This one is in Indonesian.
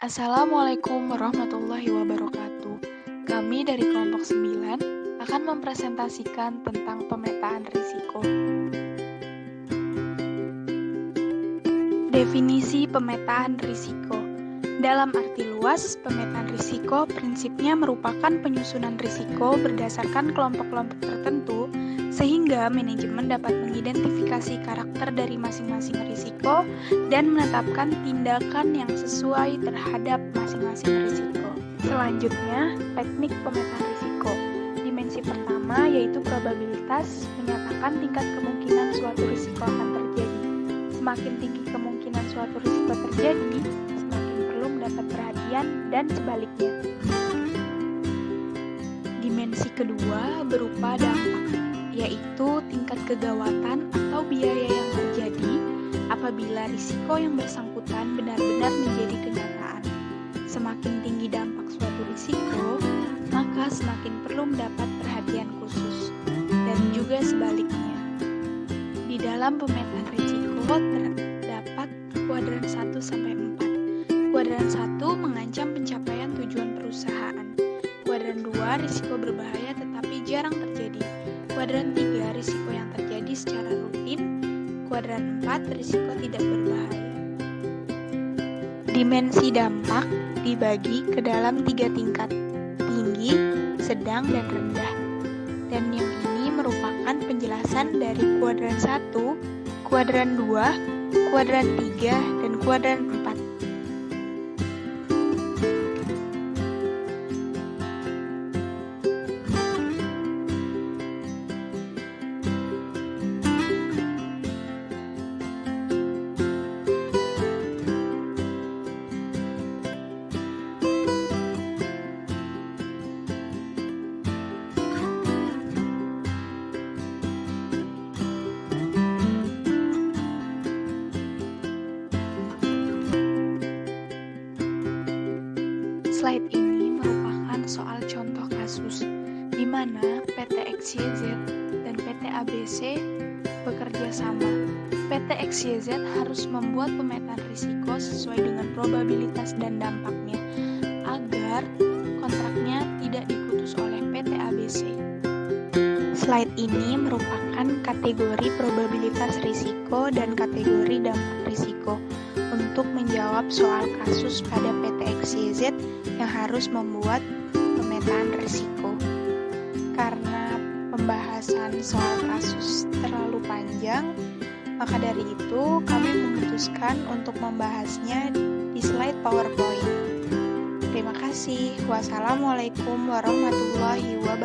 Assalamualaikum warahmatullahi wabarakatuh. Kami dari kelompok 9 akan mempresentasikan tentang pemetaan risiko. Definisi pemetaan risiko. Dalam arti luas, pemetaan risiko prinsipnya merupakan penyusunan risiko berdasarkan kelompok-kelompok tertentu sehingga manajemen dapat mengidentifikasi karakter dari masing-masing risiko dan menetapkan tindakan yang sesuai terhadap masing-masing risiko. Selanjutnya, teknik pemetaan risiko. Dimensi pertama yaitu probabilitas menyatakan tingkat kemungkinan suatu risiko akan terjadi. Semakin tinggi kemungkinan suatu risiko terjadi, semakin perlu mendapat perhatian dan sebaliknya. Dimensi kedua berupa dampak, yaitu tingkat kegawatan atau biaya yang terjadi apabila risiko yang bersangkutan benar-benar menjadi kenyataan. Semakin tinggi dampak suatu risiko, maka semakin perlu mendapat perhatian khusus, dan juga sebaliknya. Di dalam pemetaan risiko terdapat kuadran 1-4. Kuadran 1 mengancam pencapaian tujuan perusahaan. Kuadran 2 risiko berbahaya tetapi jarang terjadi. Kuadran 3 risiko yang terjadi secara rutin. Kuadran 4 risiko tidak berbahaya. Dimensi dampak dibagi ke dalam 3 tingkat, tinggi, sedang, dan rendah. Dan yang ini merupakan penjelasan dari kuadran 1, kuadran 2, kuadran 3, dan kuadran 4. Slide ini merupakan soal contoh kasus di mana PT XYZ dan PT ABC bekerja sama. PT XYZ harus membuat pemetaan risiko sesuai dengan probabilitas dan dampaknya agar kontraknya tidak diputus oleh PT ABC. Slide ini merupakan kategori probabilitas risiko dan kategori dampak risiko untuk menjawab soal kasus pada PT XYZ yang harus membuat pemetaan risiko. Karena pembahasan soal kasus terlalu panjang, maka dari itu kami memutuskan untuk membahasnya di slide PowerPoint. Terima kasih. Wassalamualaikum warahmatullahi wabarakatuh.